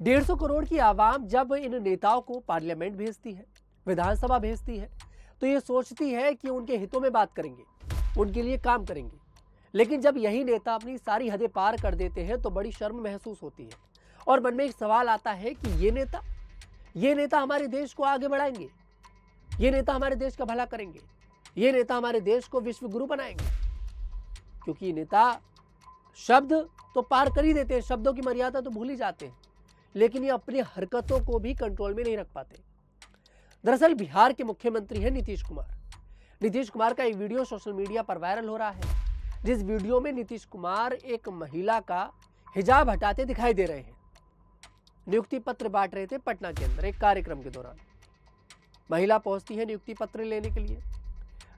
150 करोड़ की आवाम जब इन नेताओं को पार्लियामेंट भेजती है, विधानसभा भेजती है, तो ये सोचती है कि उनके हितों में बात करेंगे, उनके लिए काम करेंगे। लेकिन जब यही नेता अपनी सारी हदें पार कर देते हैं तो बड़ी शर्म महसूस होती है और मन में एक सवाल आता है कि ये नेता हमारे देश को आगे बढ़ाएंगे, ये नेता हमारे देश का भला करेंगे, ये नेता हमारे देश को विश्व गुरु बनाएंगे। क्योंकि ये नेता शब्द तो पार कर ही देते हैं, शब्दों की मर्यादा तो भूल ही जाते हैं, लेकिन ये अपनी हरकतों को भी कंट्रोल में नहीं रख पाते। दरअसल बिहार के मुख्यमंत्री हैं नीतीश कुमार। नीतीश कुमार का एक वीडियो सोशल मीडिया पर वायरल हो रहा है, जिस वीडियो में नीतीश कुमार एक महिला का हिजाब हटाते दिखाई दे रहे हैं। नियुक्ति पत्र बांट रहे थे पटना के अंदर एक कार्यक्रम के दौरान। महिला पहुंचती है नियुक्ति पत्र लेने के लिए।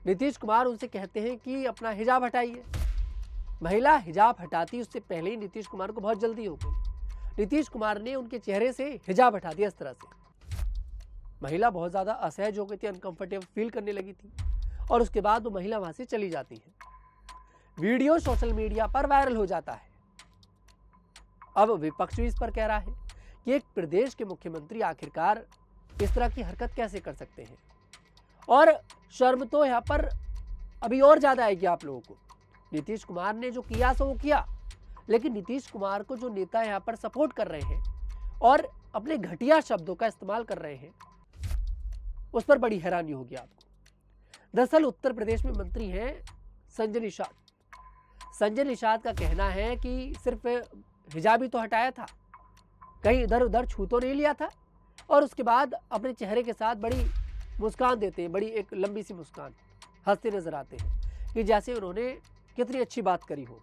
नीतीश कुमार उनसे कहते हैं कि अपना हिजाब हटाइए। महिला हिजाब हटाती उससे पहले ही नीतीश कुमार को बहुत जल्दी हो गई। नीतीश कुमार ने उनके चेहरे से हिजाब हटा दिया इस तरह से। महिला बहुत ज्यादा असहज हो गई थी, अनकंफर्टेबल फील करने लगी थी और उसके बाद वो महिला वहां से चली जाती है। वीडियो सोशल मीडिया पर वायरल हो जाता है। अब विपक्ष भी इस पर कह रहा है कि एक प्रदेश के मुख्यमंत्री आखिरकार इस तरह की हरकत कैसे कर सकते हैं। और शर्म तो यहां पर अभी और ज्यादा आएगी आप लोगों को। नीतीश कुमार ने जो किया सो वो किया, लेकिन नीतीश कुमार को जो नेता यहां पर सपोर्ट कर रहे हैं और अपने घटिया शब्दों का इस्तेमाल कर रहे हैं, उस पर बड़ी हैरानी होगी आपको। दरअसल उत्तर प्रदेश में मंत्री हैं संजय निषाद। संजय निषाद का कहना है कि सिर्फ हिजाब ही तो हटाया था, कहीं इधर उधर छू तो नहीं लिया था। और उसके बाद अपने चेहरे के साथ बड़ी मुस्कान देते हैं, बड़ी एक लंबी सी मुस्कान, हंसते नजर आते हैं कि जैसे उन्होंने कितनी अच्छी बात करी हो।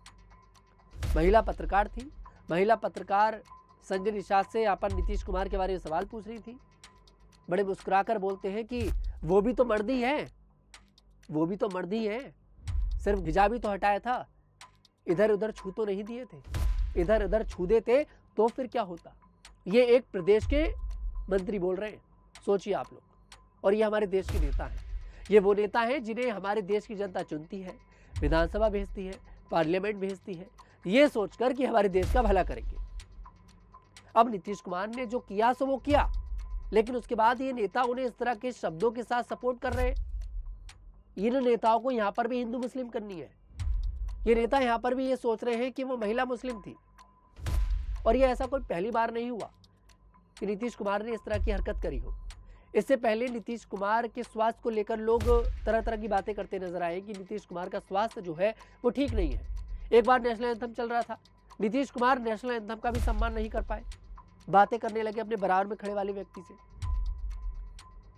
महिला पत्रकार थी। महिला पत्रकार संजय निषाद से यहाँ पर नीतीश कुमार के बारे में सवाल पूछ रही थी। बड़े मुस्कुराकर बोलते हैं कि वो भी तो मर्द ही है, वो भी तो मर्द ही है, सिर्फ हिजाब ही तो हटाया था, इधर उधर छू तो नहीं दिए थे, इधर उधर छू देते तो फिर क्या होता। ये एक प्रदेश के मंत्री बोल रहे हैं, सोचिए आप लोग। और ये हमारे देश के नेता हैं। ये वो नेता हैं जिन्हें हमारे देश की जनता चुनती है, विधानसभा भेजती है, पार्लियामेंट भेजती है, ये सोचकर कि हमारे देश का भला करेंगे। अब नीतीश कुमार ने जो किया सो वो किया, लेकिन उसके बाद ये नेता उन्हें इस तरह के शब्दों के साथ सपोर्ट कर रहे हैं। इन नेताओं को यहां पर भी हिंदू मुस्लिम करनी है। ये नेता यहां पर भी ये सोच रहे हैं कि वो महिला मुस्लिम थी। और ये ऐसा कोई पहली बार नहीं हुआ कि नीतीश कुमार ने इस तरह की हरकत करी हो। इससे पहले नीतीश कुमार के स्वास्थ्य को लेकर लोग तरह तरह की बातें करते नजर आए कि नीतीश कुमार का स्वास्थ्य जो है वो ठीक नहीं है। एक बार नेशनल एंथम चल रहा था, नीतीश कुमार नेशनल एंथम का भी सम्मान नहीं कर पाए, बातें करने लगे अपने बराबर में खड़े वाले व्यक्ति से।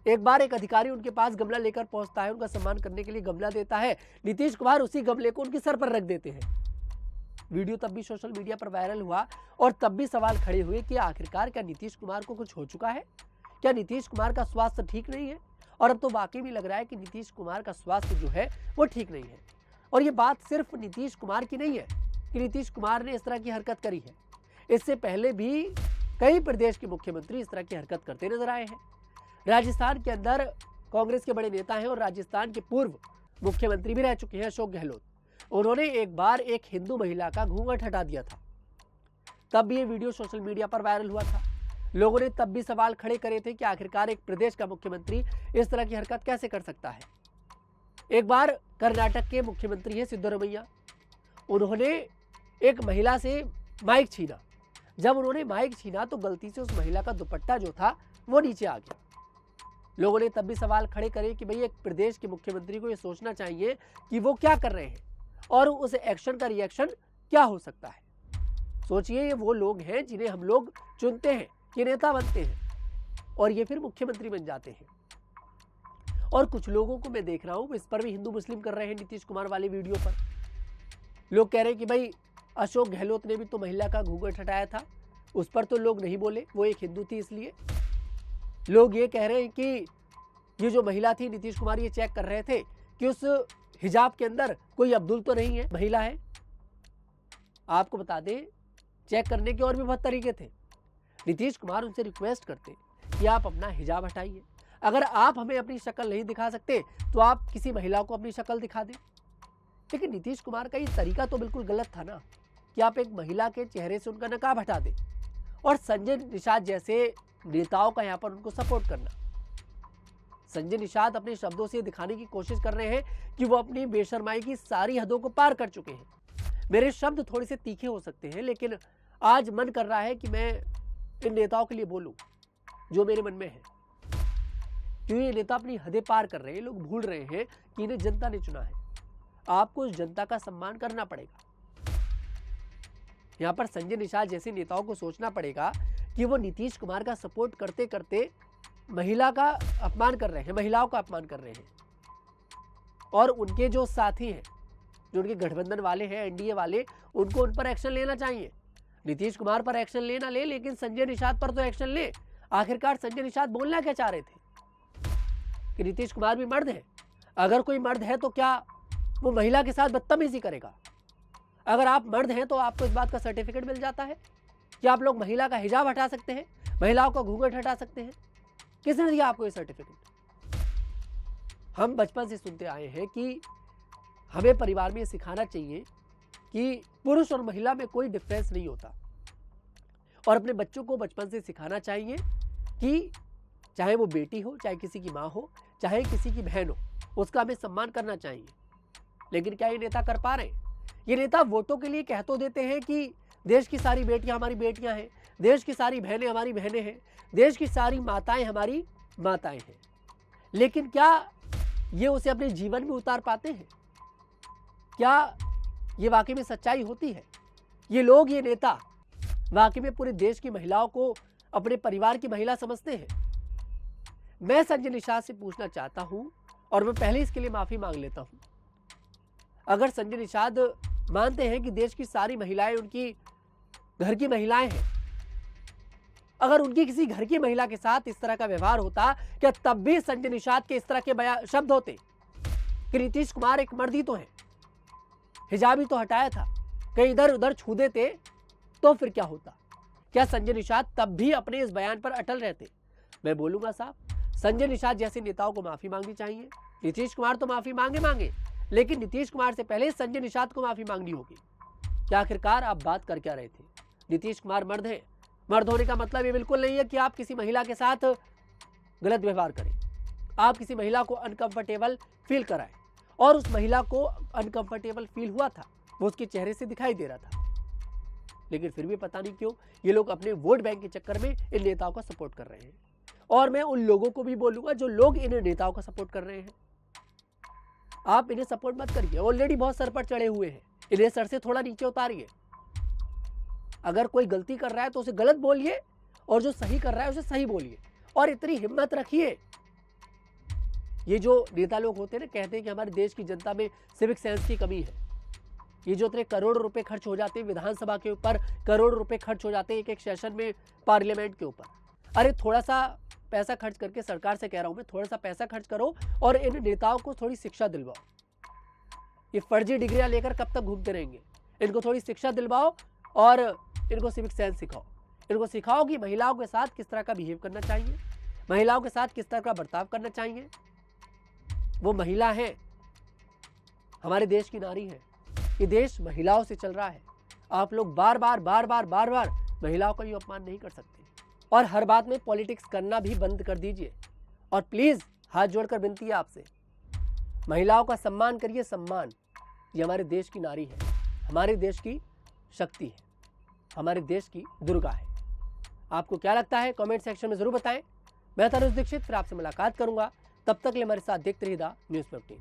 एक बार एक अधिकारी उनके पास गमला लेकर पहुंचता है, उनका सम्मान करने के लिए गमला देता है, नीतीश कुमार उसी गमले को उनके सर पर रख देते हैं। वीडियो तब भी सोशल मीडिया पर वायरल हुआ और तब भी सवाल खड़े हुए कि आखिरकार क्या नीतीश कुमार को कुछ हो चुका है, क्या नीतीश कुमार का स्वास्थ्य ठीक नहीं है। और अब तो वाकई भी लग रहा है कि नीतीश कुमार का स्वास्थ्य जो है वो ठीक नहीं है। और ये बात सिर्फ नीतीश कुमार की नहीं है कि नीतीश कुमार ने इस तरह की हरकत करी है। इससे पहले भी कई प्रदेश के मुख्यमंत्री इस तरह की हरकत करते नजर आए हैं। राजस्थान के अंदर कांग्रेस के बड़े नेता हैं और राजस्थान के पूर्व मुख्यमंत्री भी रह चुके हैं अशोक गहलोत। उन्होंने एक बार एक हिंदू महिला का घूंघट हटा दिया था। तब भी ये वीडियो सोशल मीडिया पर वायरल हुआ था। लोगों ने तब भी सवाल खड़े करे थे कि आखिरकार एक प्रदेश का मुख्यमंत्री इस तरह की हरकत कैसे कर सकता है। एक बार कर्नाटक के मुख्यमंत्री हैं सिद्धरमैया, उन्होंने एक महिला से माइक छीना। जब उन्होंने माइक छीना तो गलती से उस महिला का दुपट्टा जो था वो नीचे आ गया। लोगों ने तब भी सवाल खड़े करे कि भाई एक प्रदेश के मुख्यमंत्री को ये सोचना चाहिए कि वो क्या कर रहे हैं और उस एक्शन का रिएक्शन क्या हो सकता है। सोचिए, ये वो लोग हैं जिन्हें हम लोग चुनते हैं, ये नेता बनते हैं और ये फिर मुख्यमंत्री बन जाते हैं। और कुछ लोगों को मैं देख रहा हूं इस पर भी हिंदू मुस्लिम कर रहे हैं। नीतीश कुमार वाले वीडियो पर लोग कह रहे हैं कि भाई अशोक गहलोत ने भी तो महिला का घूंघट हटाया था, उस पर तो लोग नहीं बोले, वो एक हिंदू थी इसलिए। लोग ये कह रहे हैं कि ये जो महिला थी, नीतीश कुमार ये चेक कर रहे थे कि उस हिजाब के अंदर कोई अब्दुल तो नहीं है, महिला है। आपको बता दें, चेक करने के और भी बहुत तरीके थे। नीतीश कुमार उनसे रिक्वेस्ट करते कि आप अपना हिजाब हटाइए, अगर आप हमें अपनी शक्ल नहीं दिखा सकते तो आप किसी महिला को अपनी शक्ल दिखा दें। लेकिन नीतीश कुमार का ये तरीका तो बिल्कुल गलत था ना, कि आप एक महिला के चेहरे से उनका नकाब हटा दें और संजय निषाद जैसे नेताओं का यहाँ पर उनको सपोर्ट करना। संजय निषाद अपने शब्दों से दिखाने की कोशिश कर रहे हैं कि वो अपनी बेशर्माई की सारी हदों को पार कर चुके हैं। मेरे शब्द थोड़े से तीखे हो सकते हैं, लेकिन आज मन कर रहा है कि मैं इन नेताओं के लिए बोलूं जो मेरे मन में है, क्योंकि ये नेता अपनी हदें पार कर रहे हैं। लोग भूल रहे हैं कि इन्हें जनता ने चुना है। आपको उस जनता का सम्मान करना पड़ेगा। यहां पर संजय निषाद जैसे नेताओं को सोचना पड़ेगा कि वो नीतीश कुमार का सपोर्ट करते करते महिला का अपमान कर रहे हैं, महिलाओं का अपमान कर रहे हैं। और उनके जो साथी हैं, जो उनके गठबंधन वाले हैं, एनडीए वाले, उनको उन पर एक्शन लेना चाहिए। नीतीश कुमार पर एक्शन लेना ले, लेकिन संजय निषाद पर तो एक्शन ले। आखिरकार संजय निषाद बोलना क्या चाह रहे थे कि नीतीश कुमार भी मर्द है। अगर कोई मर्द है तो क्या वो महिला के साथ बदतमीजी करेगा? अगर आप मर्द हैं तो आपको इस बात का सर्टिफिकेट मिल जाता है कि आप लोग महिला का हिजाब हटा सकते हैं, महिलाओं का घूंघट हटा सकते हैं। किसने दिया आपको ये सर्टिफिकेट? हम बचपन से सुनते आए हैं कि हमें परिवार में सिखाना चाहिए कि पुरुष और महिला में कोई डिफरेंस नहीं होता, और अपने बच्चों को बचपन से सिखाना चाहिए कि चाहे वो बेटी हो, चाहे किसी की माँ हो, चाहे किसी की बहन हो, उसका हमें सम्मान करना चाहिए। लेकिन क्या ये नेता कर पा रहे हैं? ये नेता वोटों के लिए कह तो देते हैं कि देश की सारी बेटियां हमारी बेटियां हैं, देश की सारी बहनें हमारी बहनें हैं, देश की सारी माताएं हमारी माताएं हैं, लेकिन क्या ये उसे अपने जीवन में उतार पाते हैं? क्या ये वाकई में सच्चाई होती है? ये लोग, ये नेता वाकई में पूरे देश की महिलाओं को अपने परिवार की महिला समझते हैं? मैं संजय निषाद से पूछना चाहता हूं, और मैं पहले इसके लिए माफी मांग लेता हूं। अगर संजय निषाद मानते हैं कि देश की सारी महिलाएं उनकी घर की महिलाएं हैं, अगर उनकी किसी घर की महिला के साथ इस तरह का व्यवहार होता, क्या तब भी संजय निषाद के इस तरह के शब्द होते कि नीतीश कुमार एक मर्द ही तो है, हिजाब ही तो हटाया था, कहीं इधर उधर छू देते तो फिर क्या होता? क्या संजय निषाद तब भी अपने इस बयान पर अटल रहते? मैं बोलूंगा साहब, संजय निषाद जैसे नेताओं को माफी मांगनी चाहिए। नीतीश कुमार तो माफी मांगे, लेकिन नीतीश कुमार से पहले संजय निषाद को माफी मांगनी होगी कि आखिरकार आप बात कर क्या रहे थे। नीतीश कुमार मर्द है। मर्द होने का मतलब ये बिल्कुल नहीं है कि आप किसी महिला के साथ गलत व्यवहार करें, आप किसी महिला को अनकंफर्टेबल फील कराएं, और उस महिला को अनकंफर्टेबल फील हुआ था, वो उसके चेहरे से दिखाई दे रहा था। लेकिन फिर भी पता नहीं क्यों ये लोग अपने वोट बैंक के चक्कर में इन नेताओं का सपोर्ट कर रहे हैं। और मैं उन लोगों को भी बोलूंगा जो लोग इन नेताओं का सपोर्ट कर रहे हैं, आप इन्हें सपोर्ट मत करिए। ऑलरेडी बहुत सर पर चढ़े हुए हैं, इन्हें सर से थोड़ा नीचे उतारिए। अगर कोई गलती कर रहा है तो उसे गलत बोलिए, और जो सही कर रहा है उसे सही बोलिए, और इतनी हिम्मत रखिए। ये जो नेता लोग होते हैं ना, कहते हैं कि हमारे देश की जनता में सिविक सेंस की कमी है। ये जो इतने करोड़ रुपए खर्च हो जाते हैं विधानसभा के ऊपर, करोड़ रुपए खर्च हो जाते हैं एक एक सेशन में पार्लियामेंट के ऊपर, अरे थोड़ा सा पैसा खर्च करके, सरकार से कह रहा हूं मैं, थोड़ा सा पैसा खर्च करो और इन नेताओं को थोड़ी शिक्षा दिलवाओ। ये फर्जी डिग्रियां लेकर कब तक घूमते रहेंगे? इनको थोड़ी शिक्षा दिलवाओ और इनको सिविक सेंस सिखाओ। इनको सिखाओ कि महिलाओं के साथ किस तरह का बिहेव करना चाहिए, महिलाओं के साथ किस तरह का बर्ताव करना चाहिए। वो महिला है, हमारे देश की नारी है, ये देश महिलाओं से चल रहा है। आप लोग बार बार महिलाओं का ये अपमान नहीं कर सकते, और हर बात में पॉलिटिक्स करना भी बंद कर दीजिए। और प्लीज हाथ जोड़कर विनती है आपसे, महिलाओं का सम्मान करिए। सम्मान, ये हमारे देश की नारी है, हमारे देश की शक्ति है, हमारे देश की दुर्गा है। आपको क्या लगता है कमेंट सेक्शन में जरूर बताएं। मैं तनुज दीक्षित फिर आपसे मुलाकात करूंगा, तब तक के लिए हमारे साथ देखते रहिए न्यूज़ 15।